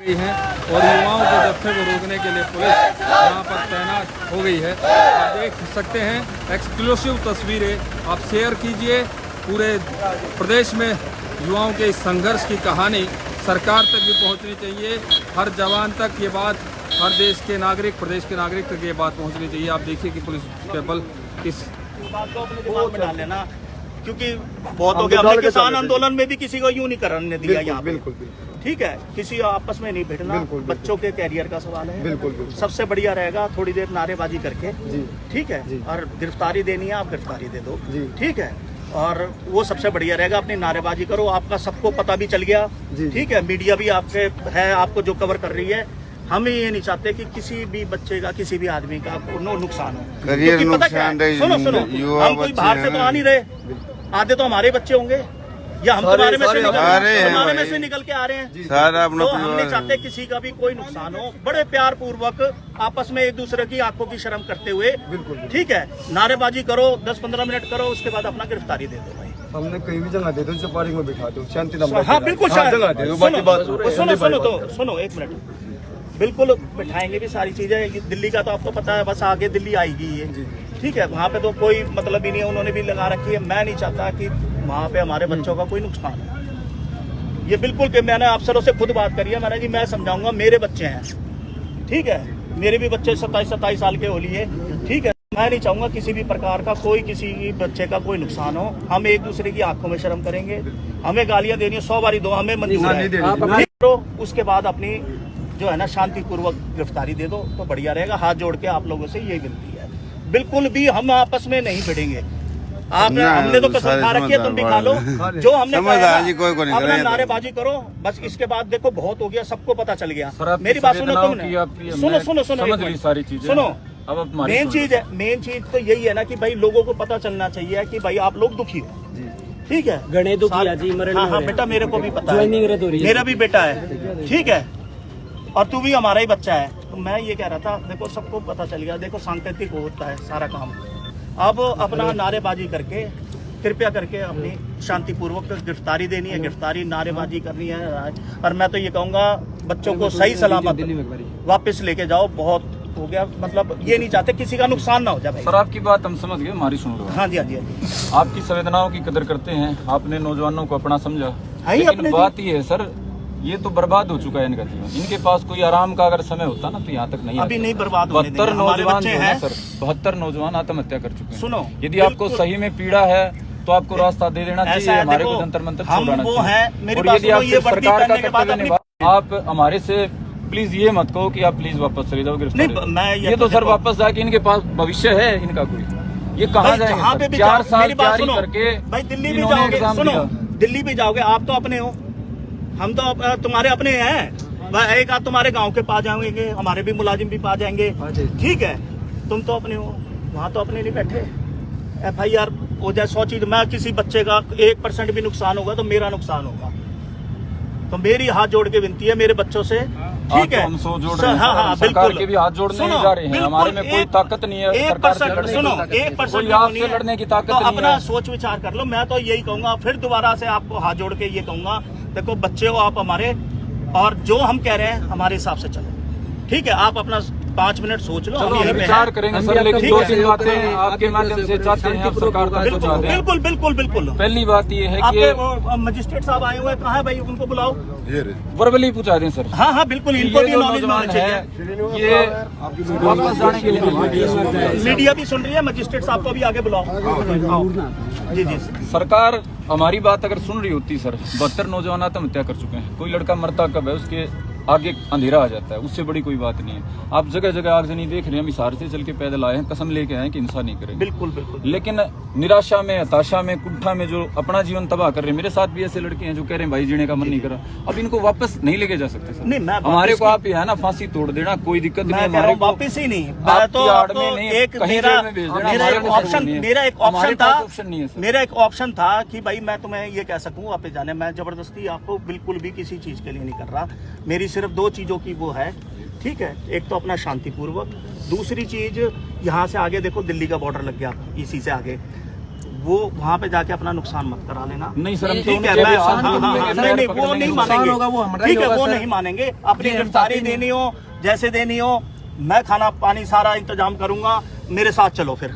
गई हैं और युवाओं के जत्थे को रोकने के लिए पुलिस यहाँ पर तैनात हो गई है। आप देख सकते हैं एक्सक्लूसिव तस्वीरें, आप शेयर कीजिए। पूरे प्रदेश में युवाओं के इस संघर्ष की कहानी सरकार तक भी पहुँचनी चाहिए, हर जवान तक ये बात, हर देश के नागरिक, प्रदेश के नागरिक तक ये बात पहुँचनी चाहिए। आप देखिए कि पुलिस के बल किस बात को अपने दिमाग में डाल लेना, क्योंकि बहुत हो गया। हमने किसान आंदोलन में भी किसी को यूं नहीं करने दिया यहाँ पे, ठीक है। किसी आपस में नहीं भिड़ना, बच्चों के कैरियर का सवाल है। बिल्कुल। सबसे बढ़िया रहेगा थोड़ी देर नारेबाजी करके, ठीक है, और गिरफ्तारी देनी है आप गिरफ्तारी दे दो, ठीक है, और वो सबसे बढ़िया रहेगा। अपनी नारेबाजी करो, आपका सबको पता भी चल गया, ठीक है, मीडिया भी आपके है, आपको जो कवर कर रही है। हम ये नहीं चाहते कि किसी भी बच्चे का, किसी भी आदमी का नो नुकसान हो, करियर नुकसान रहे। सुनो, हम कोई बाहर से तो आ नहीं रहे, आधे तो हमारे बच्चे होंगे या हम तुम्हारे में से निकल के आ रहे हैं। तो हम नहीं चाहते किसी का भी कोई नुकसान हो। बड़े प्यार पूर्वक आपस में एक दूसरे की आंखों की शर्म करते हुए, ठीक है, नारेबाजी करो, 10-15 मिनट करो, उसके बाद अपना गिरफ्तारी दे दो भाई। हमने कहीं भी जगह दे दो, पार्क में बिठा दो, शांति। हाँ बिल्कुल, सुनो 1 मिनट, बिल्कुल बिठाएंगे भी सारी चीजें। दिल्ली का तो आपको पता है, बस आगे दिल्ली आएगी ये, ठीक है, वहाँ पे तो कोई मतलब ही नहीं है, उन्होंने भी लगा रखी है। मैं नहीं चाहता कि वहाँ पे हमारे बच्चों का कोई नुकसान हो। ये बिल्कुल कि मैंने अफसरों से खुद बात करी है, मैंने जी मैं समझाऊंगा, मेरे बच्चे हैं, ठीक है, मेरे भी बच्चे 27 साल के हो लिए, ठीक है। मैं नहीं चाहूंगा किसी भी प्रकार का कोई किसी बच्चे का कोई नुकसान हो। हम एक दूसरे की आंखों में शर्म करेंगे, हमें गालियां देनी है 100 बारी दो, हमें मंजूर है। तो उसके बाद अपनी जो है ना शांतिपूर्वक गिरफ्तारी दे दो तो बढ़िया रहेगा। हाथ जोड़ के आप लोगों से यही विनती है, बिल्कुल भी हम आपस में नहीं भिड़ेंगे। आपने हमने तो कसम खा रखी है, तुम भी खा लो जो हमने अपना नारेबाजी करो बस। इसके बाद देखो बहुत हो गया, सबको पता चल गया। मेरी बात सुनो, तुमने सुनो सारी चीजें सुनो। अब मेन चीज तो यही है ना कि भाई लोगों को पता चलना चाहिए कि भाई आप लोग दुखी हो, ठीक है। गणे दुखी है जी, हाँ बेटा, मेरे को भी पता है, मेरा भी बेटा है, ठीक है, और तू भी हमारा ही बच्चा है। तो मैं ये कह रहा था, देखो सबको पता चल गया, देखो सांकेतिक होता है सारा काम। अब अपना नारेबाजी करके कृपया करके अपनी शांतिपूर्वक गिरफ्तारी देनी है, गिरफ्तारी नारेबाजी करनी है। और मैं तो ये कहूँगा बच्चों को सही सलामत वापस लेके जाओ। बहुत हो गया, मतलब ये नहीं चाहते किसी का नुकसान ना हो जाए। सर आपकी बात हम समझ गए, हमारी सुन लो। हाँ जी। आपकी संवेदनाओं की कदर करते हैं, आपने नौजवानों को अपना समझा, लेकिन बात ये है सर, ये तो बर्बाद हो चुका है इनका जीवन। इनके पास कोई आराम का अगर समय होता ना तो यहाँ तक नहीं, अभी नहीं बर्बाद होने देंगे। 72 नौजवान हैं सर, 72 नौजवान आत्महत्या कर चुके हैं। सुनो, यदि आपको सही में पीड़ा है तो आपको रास्ता दे देना चाहिए, हमारे को जंतर मंतर छोड़ना चाहिए। और यदि आप सरकार का कर्तव्य निभा, आप हमारे से प्लीज ये मत कहो कि आप प्लीज वापस चले जाओ गिरफ्तारी। ये तो सर वापस जाके इनके पास भविष्य है इनका कोई, ये कहाँ जाएंगे? 4 साल तैयारी करके भाई दिल्ली भी जाओगे, सुनो दिल्ली भी जाओगे, आप तो अपने हो, हम तो तुम्हारे अपने हैं। एक आध तुम्हारे गांव के पास जाएंगे, हमारे भी मुलाजिम भी पा जाएंगे, ठीक है। तुम तो अपने हो, वहाँ तो अपने नहीं बैठे। FIR हो जाए 100 चीज, मैं किसी बच्चे का 1% भी नुकसान होगा तो मेरा नुकसान होगा। तो मेरी हाथ जोड़ के विनती है मेरे बच्चों से, ठीक है। हम सो जोड़ रहे हैं, हाँ, सरकार के भी हाथ जोड़ने जा रहे हैं। हमारे में कोई ताकत नहीं है, 1% सुनो, 1% आपसे लड़ने की ताकत नहीं है। अपना सोच विचार कर लो। मैं तो यही कहूंगा, फिर दोबारा से आपको हाथ जोड़ के ये कहूंगा, देखो बच्चे हो आप हमारे, और जो हम कह रहे हैं हमारे हिसाब से चलो, ठीक है। आप अपना 5 मिनट सोच लो, हम विचार करेंगे सर, लेकिन 2-3 बातें आपके माध्यम से चाहते हैं आप सरकार तक। बिल्कुल। पहली बात ये है कि मजिस्ट्रेट साहब आए हुए, कहाँ है भाई, उनको बुलाओ, वर्बली पूछा दें सर। हाँ बिल्कुल, इनको भी नॉलेज होना चाहिए। ये वापस जाने के लिए मीडिया भी सुन रही है, मजिस्ट्रेट साहब को भी आगे बुलाओ। जी। सरकार हमारी बात अगर सुन रही होती सर, 72 नौजवान आत्महत्या कर चुके हैं। कोई लड़का मरता कब है, उसके आगे अंधेरा आ जाता है, उससे बड़ी कोई बात नहीं है। आप जगह जगह आगजनी देख रहे हैं, हम हिसार से चल के पैदल आए हैं, कसम लेके आए हैं कि हिंसा नहीं करेंगे। बिल्कुल। लेकिन निराशा में, हताशा में, कुंठा में जो अपना जीवन तबाह कर रहे हैं, मेरे साथ भी ऐसे लड़के हैं जो कह रहे हैं भाई जीने का मन नहीं करा। अब इनको वापस नहीं लेके जा सकते सर। नहीं, हमारे को आप है ना फांसी तोड़ देना, कोई दिक्कत नहीं, हमारे वापस ही नहीं। मेरा एक ऑप्शन था कि भाई मैं तुम्हें ये कह सकूं वापस जाने, मैं जबरदस्ती आपको बिल्कुल भी किसी चीज के लिए नहीं कर रहा। मेरी सिर्फ 2 चीजों की वो है, ठीक है। एक तो अपना शांतिपूर्वक, दूसरी चीज यहाँ से आगे देखो दिल्ली का बॉर्डर लग गया, इसी से आगे वो वहाँ पे जाके अपना नुकसान मत करा लेना। नहीं सर, हम तो ठीक है, उनके मैं नुकसान को नहीं वो नहीं मानेंगे, होगा वो हमारा ही ठीक है, होगा वो सर। नहीं मानेंगे। अपनी गिरफ्तारी देनी हो जैसे देनी हो, मैं खाना पानी सारा इंतजाम करूंगा, मेरे साथ चलो फिर,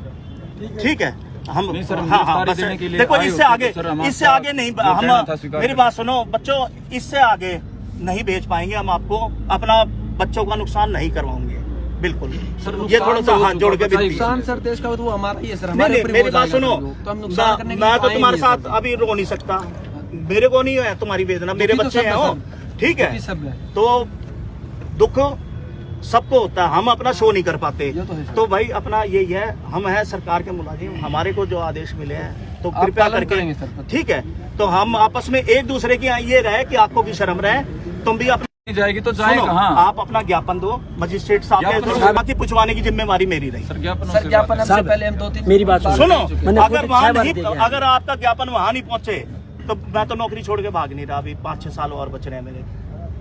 ठीक है। हम नहीं सर, हम हाँ गिरफ्तारी बस देने के लिए देखो आए इससे होते आगे तो सर हम इससे आपका आगे नहीं जो कहना था हम स्वीकार मेरी बात सुनो बच्चों, इससे आगे नहीं भेज पाएंगे हम आपको, अपना बच्चों का नुकसान नहीं करवाएंगे बिल्कुल। ये थोड़ा सा हाथ जोड़ के विनती है। नुकसान सर देश का वो हमारा ही है सर, नहीं हमारे नहीं ऊपर ही मेरी हो बात जाएगा सुनो, सर वो। तो हम नुकसान करने के लिए मैं तो आए तुम्हारे नहीं साथ सर। अभी रो नहीं सकता, मेरे को नहीं है तुम्हारी वेदना, मेरे दुखी तो बच्चे सब हैं है वो, सर। ठीक है। दुखी सब है। तो दुख सबको होता है, हम अपना शो नहीं कर पाते। ये तो है सर। तो भाई अपना यही है, हम हैं सरकार के मुलाजिम, हमारे को जो आदेश मिले हैं तो आप कृपया पालन करके, करेंगे सर। ठीक है। तो हम आपस में एक दूसरे की ये रहे कि आपको भी शर्म रहे, तुम भी अपना जाएगी तो सुनो, जाएगा। हाँ आप अपना ज्ञापन दो मजिस्ट्रेट साहब ज्ञापन के, बाकी पूछवाने की जिम्मेवारी मेरी रही। सर ज्ञापन सर ज्ञापन हमसे पहले हम 2-3 मेरी बात सुनो, मैंने अगर खुद वहाँ 6 बार नहीं, देखा है। अगर आपका ज्ञापन वहाँ नहीं पहुँचे तो मैं तो नौकरी छोड़ के भाग नहीं रहा, अभी 5-6 साल और बच रहे हैं मेरे,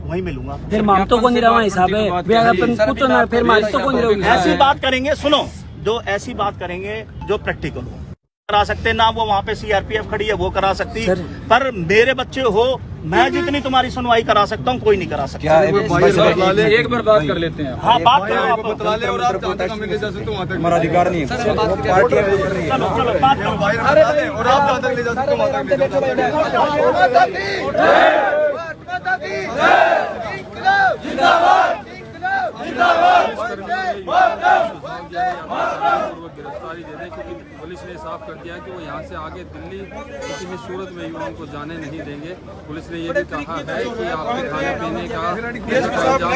वहीं मिलूंगा। फिर मामतों को नहीं रहा हिसाब है अपन कुछ ना, फिर मामतों को नहीं रहा। ऐसी बात करेंगे, सुनो, जो ऐसी बात करेंगे जो प्रैक्टिकल हो करा सकते ना, वो वहाँ पे सीआरपीएफ खड़ी है वो करा सकती, पर मेरे बच्चे हो, मैं जितनी तुम्हारी सुनवाई करा सकता हूँ कोई नहीं करा सकता। एक बार बात कर लेते हैं। हाँ बात करो आप, बतला ले और आप जहाँ तक हमें ले जा सकते हो वहाँ तक हमारा अधिकार नहीं है। चलो चलो बात करो। बाहर बता दे और आप जहाँ तक ले जा सकते हो वहाँ तक गिरफ्तारी दे दें, क्योंकि पुलिस ने साफ कर दिया कि वो यहाँ से आगे दिल्ली किसी भी सूरत में युवाओं को जाने नहीं देंगे। पुलिस ने ये भी कहा है कि आपके खाने पीने का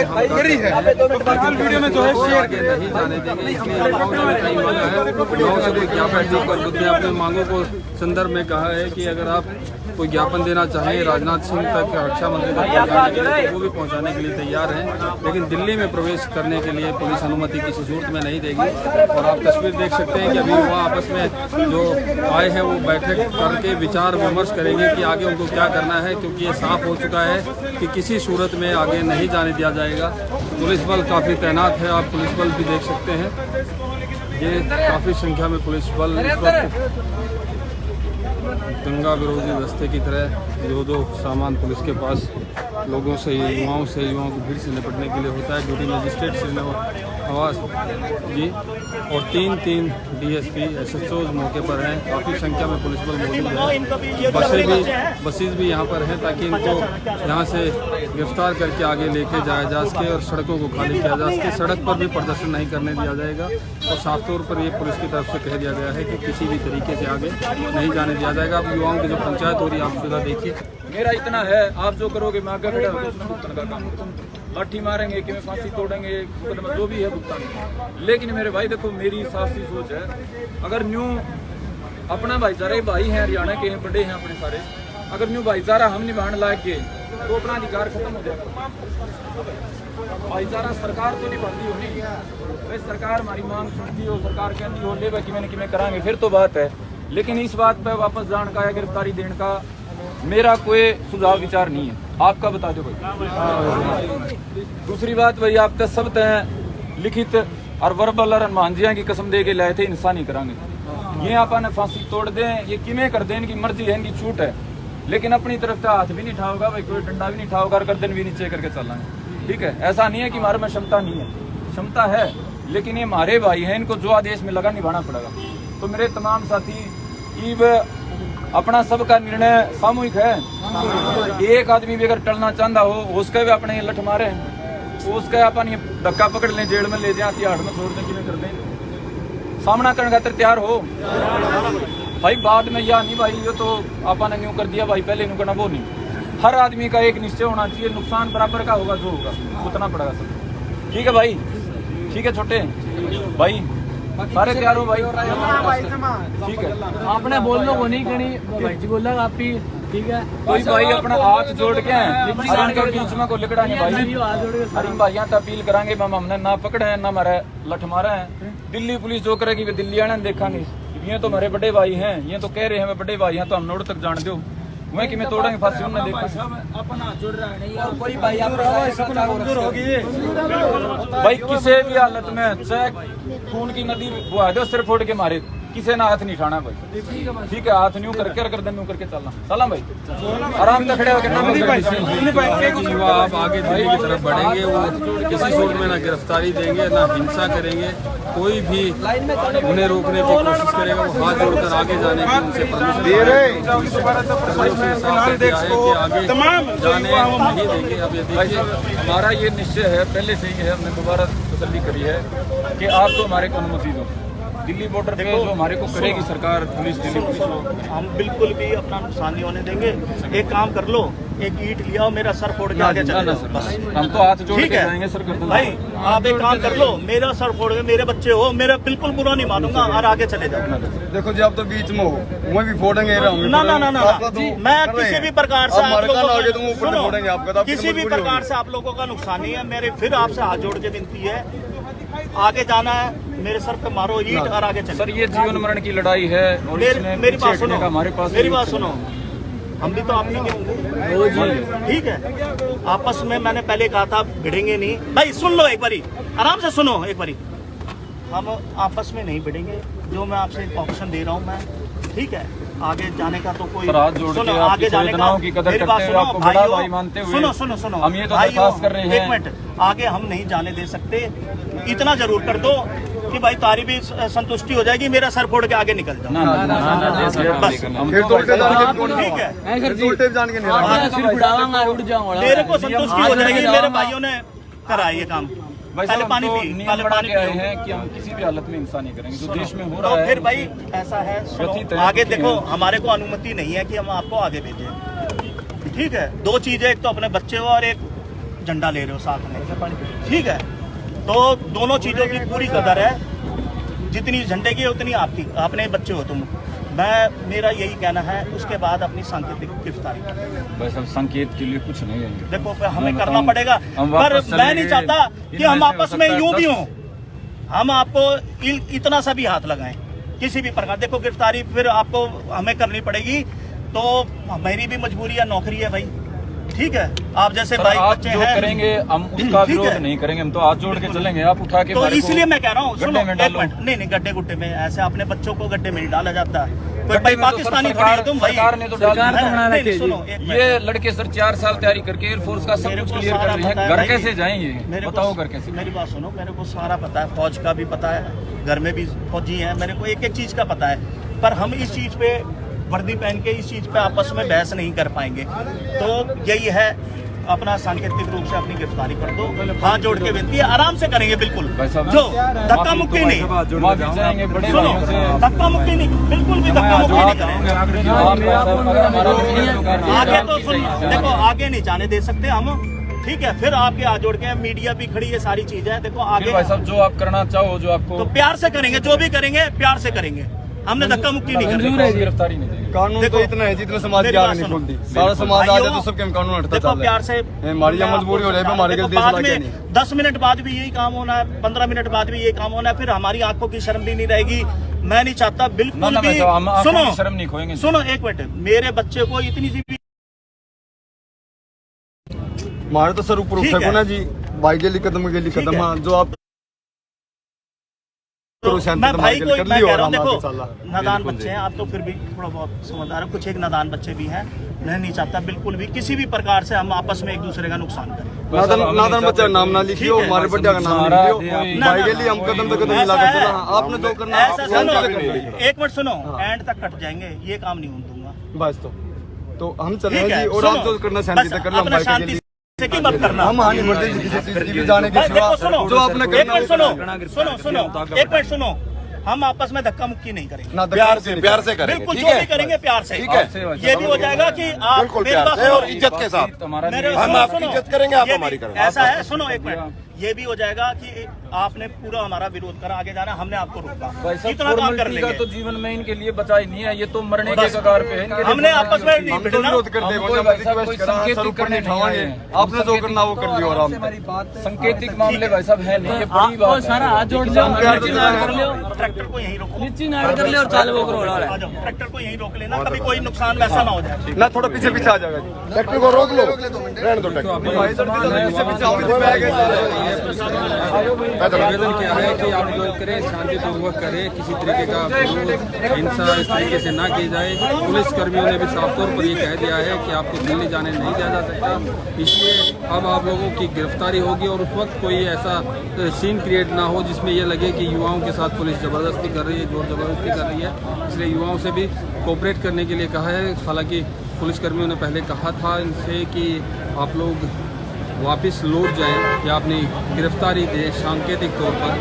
इंतजाम हम वीडियो में जो है आगे नहीं जाने देंगे। इसलिए युवाओं ने कई मांगा है, युवाओं से कोई ज्ञापन देकर बुद्ध ने अपने मांगों को संदर्भ में कहा है कि अगर आप कोई ज्ञापन देना चाहें राजनाथ सिंह तक, रक्षा मंत्री तक पहुँचाने के लिए, तो वो भी पहुँचाने के लिए तैयार हैं, लेकिन दिल्ली में प्रवेश करने के लिए पुलिस अनुमति किसी सूरत में नहीं देगी। और आप तस्वीर देख सकते हैं कि अभी वहाँ आपस में जो आए हैं वो बैठक करके विचार विमर्श करेंगे कि आगे उनको क्या करना है, क्योंकि ये साफ हो चुका है कि किसी सूरत में आगे नहीं जाने दिया जाएगा। पुलिस बल काफ़ी तैनात है, आप पुलिस बल भी देख सकते हैं, ये काफ़ी संख्या में पुलिस बल इस वक्त दंगा विरोधी दस्ते की तरह दो सामान पुलिस के पास लोगों से, युवाओं की भीड़ से निपटने के लिए होता है। ड्यूटी मजिस्ट्रेट श्रीनिवास जी और 3 डीएसपी एसएचओ मौके पर हैं। काफ़ी संख्या में पुलिस बल मौजूद है। बसेज भी यहाँ पर हैं ताकि इनको यहाँ से गिरफ्तार करके आगे लेके जाया जा सके और सड़कों को खाली किया जा सके। सड़क पर भी प्रदर्शन नहीं करने दिया जाएगा और साफ तौर पर ये पुलिस की तरफ से कह दिया गया है कि किसी भी तरीके से आगे नहीं जाने दिया जाएगा। अब युवाओं की जो पंचायत हो रही है आप सुधा देखिए। मेरा इतना है, आप जो करोगे मैं आगे खड़ा होकर भुगतान का काम, लाठी मारेंगे कि मैं फांसी तोड़ेंगे, जो भी है भुगतान। लेकिन मेरे भाई देखो, मेरी साफ सी सोच है, अगर न्यू अपना भाईचारा, भाई हैं हरियाणा के हैं, बड़े हैं अपने सारे, अगर न्यू भाईचारा हम निभाने लायक के तो अपना अधिकार खत्म हो जाएगा। भाईचारा सरकार तो निभाती हो नहीं, भाई सरकार हमारी मांग सुनती हो, सरकार कहती हो ले भाई कि मैं कराएंगे, फिर तो बात है। लेकिन इस बात पर वापस जाने का या गिरफ्तारी देने का मेरा कोई सुझाव विचार नहीं है। आपका बता दो भाई। दूसरी बात भाई, आप तो सब तय लिखित और वर्बल और मांझिया की कसम दे के लाए थे, इंसान नहीं करांगे। ये आपने फांसी तोड़ दें, ये किमें कर दें, इनकी मर्जी है, इनकी छूट है, लेकिन अपनी तरफ से हाथ भी नहीं उठाओगा भाई, कोई डंडा भी नहीं उठाओगा, गर्दन भी नीचे करके चलाएंगे। ठीक है, ऐसा नहीं है कि हमारे में क्षमता नहीं है, क्षमता है, लेकिन ये हमारे भाई हैं, इनको जो आदेश में लगा निभाना पड़ेगा। तो मेरे तमाम साथी, ईब अपना सबका निर्णय सामूहिक है। एक आदमी भी अगर टलना चाहता हो, उसका भी अपने लठ मारे, उसका अपन ये धक्का पकड़ लें, जेल में ले जाए, तिहाड़ में छोड़ दें, किमें कर दें, सामना करने खातिर तैयार हो भाई। बाद में या नहीं भाई, ये तो अपन ने न्यू कर दिया भाई, पहले न्यू करना वो नहीं। हर आदमी का एक निश्चय होना चाहिए, नुकसान बराबर का होगा, जो होगा उतना पड़ेगा सब। ठीक है भाई, ठीक है छोटे भाई, सारे तैयार हो भाई। ठीक है, आपने बोल लो वो नहीं करनी, भाई जी बोला आप ही, ठीक है। कोई भाई अपना हाथ जोड़ के इनके बीच में को लिकड़ा नहीं भाई, हरी भाइयों तो अपील करांगे, हमने ना पकड़े हैं ना मारे लठ मारे हैं। दिल्ली पुलिस जो करेगी वे दिल्ली आने देखांगे, ये तो हमारे बड़े भाई हैं, ये तो कह रहे हैं बड़े भाई हैं, तो हम नोड़ तक जान दो, वह कि मैं तोड़ेंगे फांसी उन्हें देखा। कोई भाई भाई किसी भी हालत में चाहे खून की नदी बहा दो, सिर फोड़ के मारे, किसी ने हाथ नहीं उठाना भाई, ठीक है? हाथ न्यू करके गर्दन न्यू करके चलना, चला भाई, आराम से खड़े होकर। युवा आप आगे दिल्ली की तरफ बढ़ेंगे, वो किसी सूरत में ना गिरफ्तारी देंगे ना हिंसा करेंगे, कोई भी उन्हें रोकने की कोशिश करेगा वो हाथ जोड़कर आगे जाने की उनसे परमिशन दे रहे आगे जाने नहीं देंगे। अब ये देखिए हमारा ये निश्चय है, पहले से ही है, हमने दोबारा तसल्ली करी है कि आप तो हमारे को अनुमति दो। दिल्ली बॉर्डर पे जो हमारे को करेगी सरकार, पुलिस, दिल्ली पुलिस, हम बिल्कुल भी अपना नुकसान नहीं होने देंगे। एक काम कर लो, एक ईंट लिया और मेरा सर फोड़ के आगे चले जाओ बस। हम तो हाथ जोड़ के ठीक है जाएंगे सर, कर दो भाई, आप एक काम कर लो, मेरा सर फोड़ के, मेरे बच्चे हो, मेरा बिल्कुल बुरा नहीं मानूंगा और आगे चले जाओ। देखो जी, आप तो बीच में हो, मैं भी फोड़ेंगे ना ना ना ना, मैं किसी भी प्रकार से आप लोगों आपका किसी भी प्रकार से आप लोगों का नुकसान नहीं है। मेरे फिर आपसे हाथ जोड़ के विनती है, आगे जाना है, मेरे सर पे मारो ईंट और आगे चलो। सर ये जीवन मरण की लड़ाई है और इसमें मेरी बात सुनो, हमारे पास मेरी बात सुनो, हम भी तो आप नहीं होंगे, ठीक है? आपस में मैंने पहले कहा था भिड़ेंगे नहीं। भाई सुन लो एक बारी, आराम से सुनो एक बारी, हम आपस में नहीं भिड़ेंगे। जो मैं आपसे ऑप्शन दे रहा हूँ मैं, ठीक है? आगे जाने का तो कोई सुनो, आगे जाने का की कदर मेरी बात करते सुनो, हुए, आपको बड़ा भाई मानते हुए सुनो सुनो सुनो, हम ये तो दरख्वास्त कर रहे हैं। एक मिनट, आगे हम नहीं जाने दे सकते। इतना जरूर कर दो कि भाई तारी भी संतुष्टि हो जाएगी, मेरा सर फोड़ के आगे निकल जाओ। ठीक है, मेरे को संतुष्टि हो जाएगी, मेरे भाइयों ने करा ये काम। पहले पानी पी, पहले पानी आए हैं कि हम किसी भी हालत में हिंसा नहीं करेंगे, जो देश में हो रहा तो है। फिर भाई ऐसा है, सुनो, आगे देखो, हमारे को अनुमति नहीं है कि हम आपको आगे भेजें, ठीक है? दो चीजें, एक तो अपने बच्चे हो और एक झंडा ले रहे हो साथ में, ठीक है? तो दोनों चीजों की पूरी कदर है, जितनी झंडे की है उतनी आपकी, अपने बच्चे हो तुम। मेरा यही कहना है, उसके बाद अपनी सांकेतिक गिरफ्तारी। बस अब संकेत के लिए कुछ नहीं है, देखो हमें करना पड़ेगा, पर मैं नहीं चाहता कि हम आपस में यूं भी हों, हम आपको इतना सा भी हाथ लगाएं किसी भी प्रकार। देखो गिरफ्तारी फिर आपको हमें करनी पड़ेगी, तो मेरी भी मजबूरी है, नौकरी है भाई, ठीक है? आप जैसे भाई बच्चे जो हैं, करेंगे हम उसका विरोध नहीं करेंगे, हम तो हाथ जोड़ के चलेंगे। आप उठा के तो इसलिए मैं कह रहा हूँ, सुनो, में डालो। नहीं नहीं, गड्ढे गुड्ढे में ऐसे अपने बच्चों को गड्ढे में ही डाला जाता है। तो भाई पाकिस्तानी थोड़ी हो तुम भाई, सरकार ने तो डाला है। नहीं, सुनो, एक मिनट। ये लड़के सर 4 साल तैयारी करके एयरफोर्स का सब कुछ क्लियर कर रहे हैं, घर कैसे जाएंगे बताओ? घर कैसे? मेरी बात सुनो, मेरे को सारा पता है, फौज का भी पता है, घर में भी फौजी है, मेरे को एक एक चीज का पता है, पर हम इस चीज पे वर्दी पहन के इस चीज पे आपस में बहस नहीं कर पाएंगे। तो यही है, अपना सांकेतिक रूप से अपनी गिरफ्तारी कर दो, हाथ जोड़ के विनती है, आराम से करेंगे बिल्कुल, जो धक्का मुक्की नहीं, सुनो, धक्का मुक्की नहीं, बिल्कुल भी धक्का मुक्की नहीं करेंगे। आगे तो सुन, देखो आगे नहीं जाने दे सकते हम, ठीक है? फिर आपके हाथ जोड़ के, मीडिया भी खड़ी है, सारी चीजें हैं, देखो आगे भाई साहब जो आप करना चाहो, जो आपको, तो प्यार से करेंगे, जो भी करेंगे प्यार से करेंगे, हमने धक्का मुक्की नहीं करनी। गिरफ्तारी नहीं देंगे। कानून तो इतना है जितना समाज की आग नहीं खोलती, सारा समाज आ जाए तो सबके हम कानून हटता देखो प्यार से, हमारी मजबूरी हो रही है, हमारे के देश बाद लाके में नहीं। 10 मिनट बाद भी यही काम होना है, 15 मिनट बाद भी यही काम होना है, फिर हमारी आंखों की शर्म भी नहीं रहेगी। मैं नहीं चाहता बिल्कुल भी, सुनो, शर्म नहीं खोएंगे। सुनो एक मिनट, मेरे बच्चे को इतनी सी भी हमारे तो सर ऊपर ठीक उठे है। ना जी, भाई के लिए कदम हाँ, जो आप मैं भाई को मैं कह रहा हूँ, देखो नादान बच्चे हैं आप, तो फिर भी थोड़ा बहुत समझदार है, कुछ एक नादान बच्चे भी हैं। मैं नहीं चाहता बिल्कुल भी किसी भी प्रकार से हम आपस में एक दूसरे का नुकसान करें। नादान बच्चा नाम ना लिखियो, हमारे बच्चा का नाम लिखियो, भाई के लिए हम कदम पे कदम मिला कर चला। आपने जो करना है, ऐसा सुनो, एक मिनट सुनो, एंड तक कट जाएंगे, ये काम नहीं होने दूंगा बस। तो हम चल रहे हैं जी, और आप जो करना शांति से कर लो, भाई के लिए की मत करना, हम हानि बढ़ते किसी चीज की भी जाने के सिवा, जो आपने एक मिनट सुनो, एक मिनट सुनो, हम आपस में धक्का मुक्की नहीं करेंगे, प्यार से करेंगे, बिल्कुल ठीक जो है? भी करेंगे प्यार से, ठीक है? ये भी हो जाएगा कि आप बिल्कुल मेरी प्यार बात से सुनो, और इज्जत के साथ हम आपकी इज्जत करेंगे, आप हमारी करेंगे। ऐसा है, सुनो एक मिनट, ये भी हो जाएगा कि आपने पूरा हमारा विरोध करा, आगे जाना, हमने आपको रोका, इतना काम कर लेंगे। तो जीवन में इनके लिए बचा ही नहीं है, ये तो मरने के कगार पे है। हमने आपस में नहीं भिड़ना, विरोध करते हैं, सर ऊपर नहीं उठावांगे, आपने जो करना वो कर लियो आराम से। संकेतिक मामले भाई साहब है नहीं, ये बड़ी बात है। सारा हाथ जोड़ लो, ट्रैक्टर को यहीं रोको, नीचे नाड़ कर ले और चालू वो करो। आ जाओ, ट्रैक्टर को यहीं रोक लेना, कभी कोई नुकसान वैसा ना हो जाए। ना थोड़ा पीछे पीछे आ जाएगा जी, ट्रैक्टर को रोक लो, रहने दो ट्रैक्टर। भाई साहब पीछे पीछे आओगे तो मैं है निवेदन किया है कि आप जो करें शांतिपूर्वक करें, किसी तरीके का हिंसा इस तरीके से ना की जाए। पुलिस कर्मियों ने भी साफ तौर पर ये कह दिया है कि आपको दिल्ली जाने नहीं दिया जा सकता, इसलिए अब आप लोगों की गिरफ्तारी होगी और उस वक्त कोई ऐसा सीन क्रिएट ना हो जिसमें ये लगे कि युवाओं के साथ पुलिस ज़बरदस्ती कर रही है, जोर ज़बरदस्ती कर रही है। इसलिए युवाओं से भी कोऑपरेट करने के लिए कहा है। हालांकि पुलिसकर्मियों ने पहले कहा था इनसे कि आप लोग वापस लौट जाएं या अपनी गिरफ्तारी दें, सांकेतिक तौर पर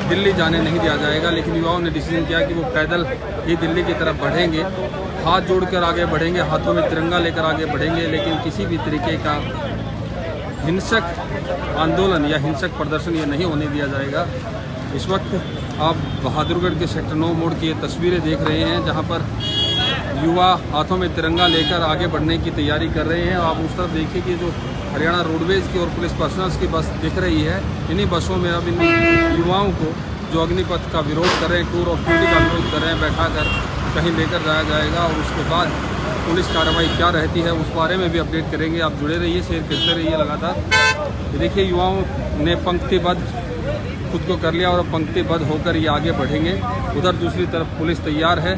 दिल्ली जाने नहीं दिया जाएगा। लेकिन युवाओं ने डिसीजन किया कि वो पैदल ही दिल्ली की तरफ बढ़ेंगे, हाथ जोड़कर आगे बढ़ेंगे, हाथों में तिरंगा लेकर आगे बढ़ेंगे, लेकिन किसी भी तरीके का हिंसक आंदोलन या हिंसक प्रदर्शन ये नहीं होने दिया जाएगा। इस वक्त आप बहादुरगढ़ के सेक्टर 9 मोड़ की ये तस्वीरें देख रहे हैं, जहां पर युवा हाथों में तिरंगा लेकर आगे बढ़ने की तैयारी कर रहे हैं। आप उस तरफ देखिए कि जो हरियाणा रोडवेज़ की और पुलिस पर्सनल्स की बस दिख रही है, इन्हीं बसों में अब इन युवाओं को जो अग्निपथ का विरोध कर रहे हैं, टूर ऑफ ड्यूटी का विरोध कर रहे हैं, बैठाकर कहीं लेकर जाया जाएगा और उसके बाद पुलिस कार्रवाई क्या रहती है उस बारे में भी अपडेट करेंगे। आप जुड़े रहिए, शेयर करते रहिए लगातार। देखिए युवाओं ने पंक्तिबद्ध खुद को कर लिया और अब पंक्तिबद्ध होकर ये आगे बढ़ेंगे। उधर दूसरी तरफ पुलिस तैयार है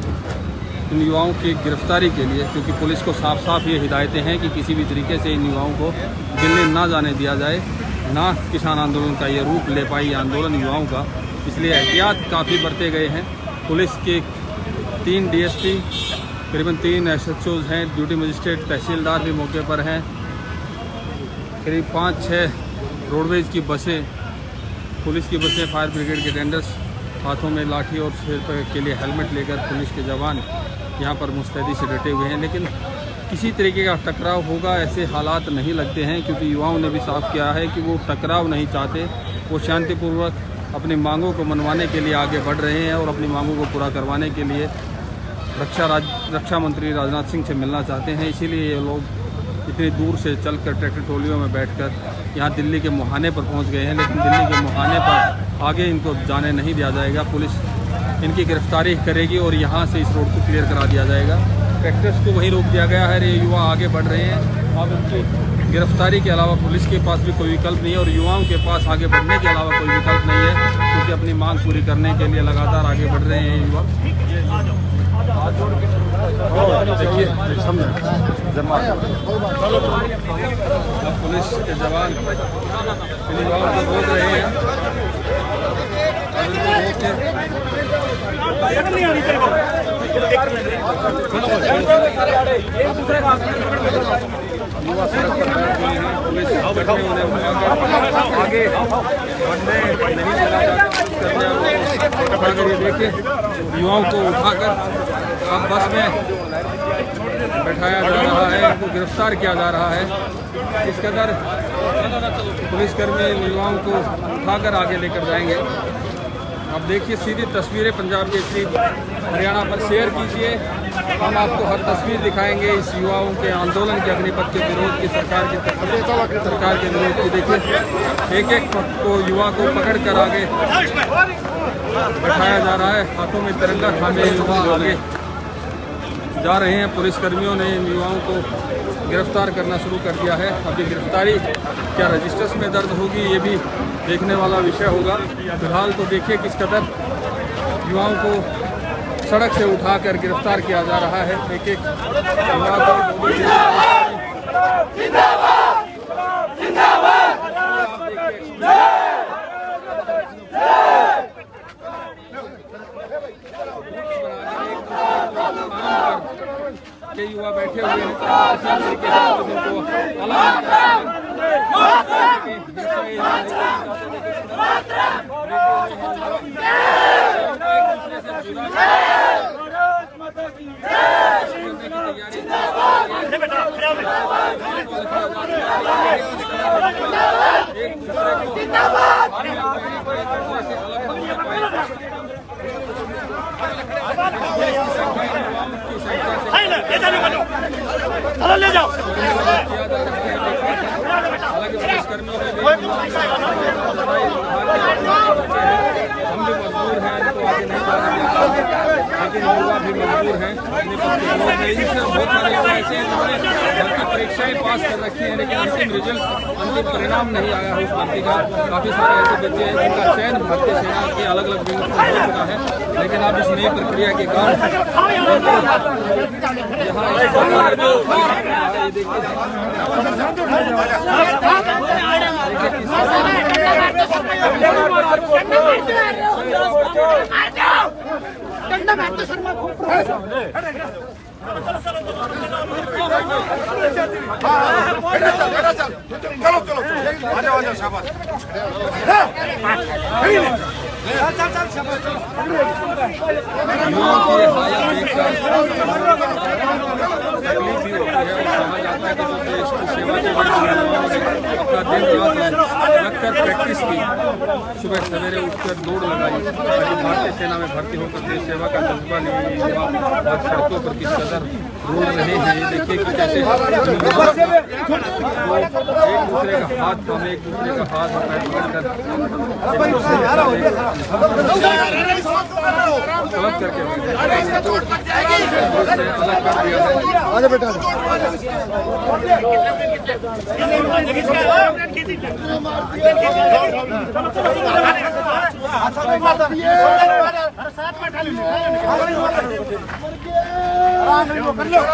इन युवाओं की गिरफ्तारी के लिए, क्योंकि पुलिस को साफ साफ ये हिदायतें हैं कि किसी भी तरीके से इन युवाओं को दिल्ली ना जाने दिया जाए, ना किसान आंदोलन का ये रूप ले पाई आंदोलन युवाओं का। इसलिए एहतियात काफ़ी बरते गए हैं। पुलिस के 3 DSP, करीबन 3 SHOs हैं, ड्यूटी मजिस्ट्रेट, तहसीलदार भी मौके पर हैं, करीब 5-6 रोडवेज़ की बसें, पुलिस की बसें, फायर ब्रिगेड के टेंडर्स, हाथों में लाठी और सिर पर के लिए हेलमेट लेकर पुलिस के जवान यहाँ पर मुस्तैदी से डटे हुए हैं। लेकिन किसी तरीके का टकराव होगा ऐसे हालात नहीं लगते हैं, क्योंकि युवाओं ने भी साफ किया है कि वो टकराव नहीं चाहते। वो शांतिपूर्वक अपनी मांगों को मनवाने के लिए आगे बढ़ रहे हैं और अपनी मांगों को पूरा करवाने के लिए रक्षा मंत्री राजनाथ सिंह से मिलना चाहते हैं। इसीलिए ये लोग इतनी दूर से चलकर ट्रैक्टर ट्रॉलियों में बैठकर यहाँ दिल्ली के मुहाने पर पहुँच गए हैं। लेकिन दिल्ली के मुहाने पर आगे इनको जाने नहीं दिया जाएगा। पुलिस इनकी गिरफ्तारी करेगी और यहाँ से इस रोड को क्लियर करा दिया जाएगा। ट्रैक्टर्स को वहीं रोक दिया गया है। ये युवा आगे बढ़ रहे हैं। अब इनकी गिरफ्तारी के अलावा पुलिस के पास भी कोई विकल्प नहीं है और युवाओं के पास आगे बढ़ने के अलावा कोई विकल्प नहीं है, क्योंकि अपनी मांग पूरी करने के लिए लगातार आगे बढ़ रहे हैं युवा। देखिए अब पुलिस के जवान इन युवाओं को रोक रहे हैं। युवा सड़क पर बैठ गए हैं, पुलिस उन्हें आगे बढ़ने नहीं चला जाता। ये देखिए युवाओं को उठाकर अब बस में बैठाया जा रहा है, उनको गिरफ्तार किया जा रहा है। इस कदर पुलिसकर्मी युवाओं को उठाकर आगे लेकर जाएंगे। अब देखिए सीधी तस्वीरें पंजाब केसरी हरियाणा पर शेयर कीजिए। हम आपको हर तस्वीर दिखाएंगे इस युवाओं के आंदोलन के, अग्निपथ के विरोध की, सरकार के विरोध की। देखिए एक को युवा को पकड़ कर आगे बैठाया जा रहा है, हाथों में तिरंगा थामे युवा आगे जा रहे हैं। पुलिसकर्मियों ने इन युवाओं को गिरफ्तार करना शुरू कर दिया है। अभी गिरफ्तारी क्या रजिस्टर्स में दर्ज होगी ये भी देखने वाला विषय होगा। फिलहाल तो देखिए किस कदर युवाओं को सड़क से उठाकर गिरफ्तार किया जा रहा है। एक युवा को के युवा बैठे हुए हैं, ले जाओ। हालांकि पुलिसकर्मियों ने हम भी मजबूर हैं, इनको आगे नहीं जाने दिया। लेकिन युवा भी मजबूर हैं अपने पद के विरोध में। इनसे बहुत सारे युवा ऐसे हैं जिन्होंने भर्ती परीक्षाएं पास कर रखी हैं, लेकिन अंतिम रिजल्ट, अंतिम परिणाम नहीं आया है उस भर्ती का। काफ़ी सारे ऐसे बच्चे हैं जिनका चयन भारतीय सेना के अलग अलग विंग में हो चुका है, लेकिन अब इस नई प्रक्रिया के कारण चलो चलो आ जाओ शाबाश अपना दिन रात लगकर प्रैक्टिस की, सुबह सवेरे उठकर दौड़ लगाई ताकि भारतीय सेना में भर्ती होकर देश सेवा का जज्बा लिए युवा आज सड़कों पर किस कदर रोड रहे हैं। ये देखिए कि कैसे एक दूसरे का हाथ थामे, एक दूसरे का हाथ पैर पकड़कर गलत करके अलग कर दिया है।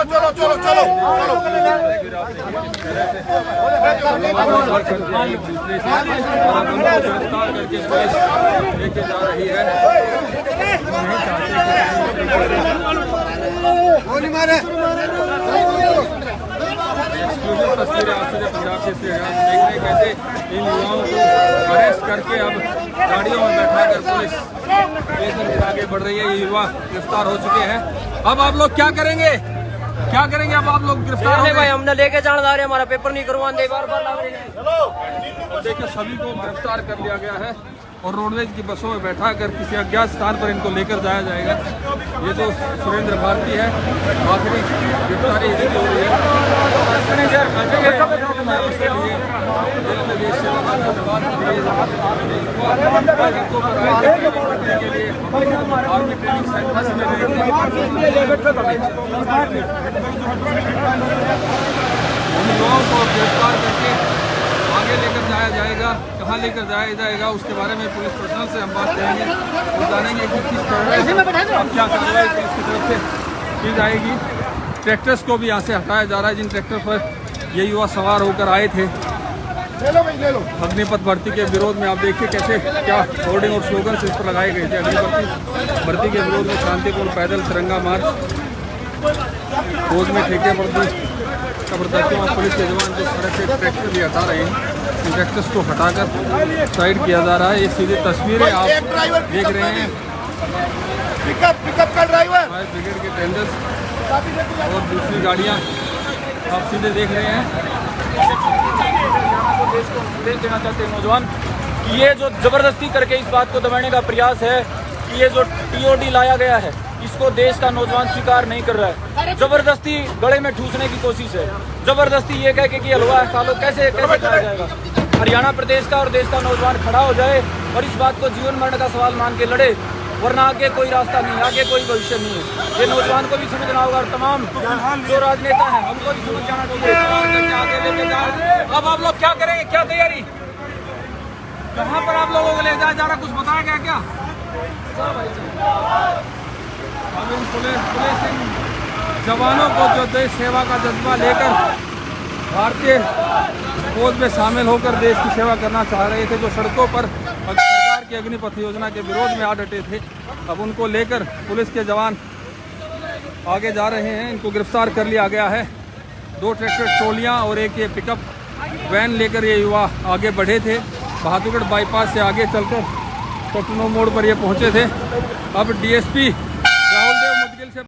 चलो चलो चलो गिरफ्तार करके पुलिस लेके जा रही है। एक्सक्लूसिव तस्वीरें आप सीधे पंजाब के देख रहे हैं कैसे इन युवाओं को अरेस्ट करके अब गाड़ियों में बैठाकर पुलिस लेकर आगे बढ़ रही है। ये युवा गिरफ्तार हो चुके हैं। अब आप लोग क्या करेंगे, क्या करेंगे? अब आप लोग गिरफ्तार हो भाई हमने लेके जाना जा रहे, हमारा पेपर नहीं करवाने दे, बार बार ला रहे हैं। और देखिए सभी को गिरफ्तार कर लिया गया है और रोडवेज की बसों में बैठा कर किसी अज्ञात स्थान पर इनको लेकर जाया जाएगा। ये तो सुरेंद्र भारती है, आखिरी गिरफ्तारी इसी की हो रही है। युवाओं को गिरफ्तार करके आगे लेकर जाया जाएगा। कहाँ लेकर जाया जाएगा उसके बारे में पुलिस प्रशासन से हम बात करेंगे और जानेंगे कि किस तरह अब क्या कार्रवाई पुलिस की तरफ से की जाएगी। ट्रैक्टर्स को भी यहाँ से हटाया जा रहा है जिन ट्रैक्टर पर ये युवा सवार होकर आए थे अग्निपथ भर्ती के विरोध में। आप देखिए कैसे क्या होर्डिंग और स्लोगन इस पर लगाए गए थे। अग्निपथ भर्ती के विरोध में शांतिपूर्ण पैदल तिरंगा मार्च, फौज में ठेके वर्दी जबरदस्ती और पुलिस के जवान जो सड़क से ट्रैक्टर भी हटा रहे हैं, इन ट्रैक्टर्स को हटाकर साइड किया जा रहा है। ये सीधी तस्वीरें आप देख रहे हैं पिकअप का ड्राइवर फायर ब्रिगेड के टेंडर्स और दूसरी गाड़ियाँ आप सीधे देख रहे हैं। देश को संदेश देना चाहते हैं नौजवान कि ये जो जबरदस्ती करके इस बात को दबाने का प्रयास है कि ये जो टीओडी लाया गया है इसको देश का नौजवान स्वीकार नहीं कर रहा है। जबरदस्ती गले में ठूसने की कोशिश है, जबरदस्ती ये कह के कि हलवा खा लो, कैसे खाया जाएगा। हरियाणा प्रदेश का और देश का नौजवान खड़ा हो जाए और इस बात को जीवन मरण का सवाल मान के लड़े, वरना आगे कोई रास्ता नहीं, आगे कोई भविष्य नहीं है। ये नौजवान को भी समझना होगा और तमाम जो राजनेता हैं उनको भी समझ जाना चाहिए। अब आप लोग क्या करेंगे, क्या तैयारी, कहाँ पर आप लोगों को ले जाया जा रहा, कुछ बताया गया क्या? अब इन पुलिस जवानों को जो देश सेवा का जज्बा लेकर भारतीय फौज में शामिल होकर देश की सेवा करना चाह रहे थे, जो सड़कों पर सरकार की अग्निपथ योजना के विरोध में आ डटे थे, अब उनको लेकर पुलिस के जवान आगे जा रहे हैं। इनको गिरफ्तार कर लिया गया है। 2 ट्रैक्टर ट्रॉलियां और एक ये पिकअप वैन लेकर ये युवा आगे बढ़े थे। बहादुरगढ़ बाईपास से आगे चलकर कटनो मोड़ पर ये पहुंचे थे। अब डीएसपी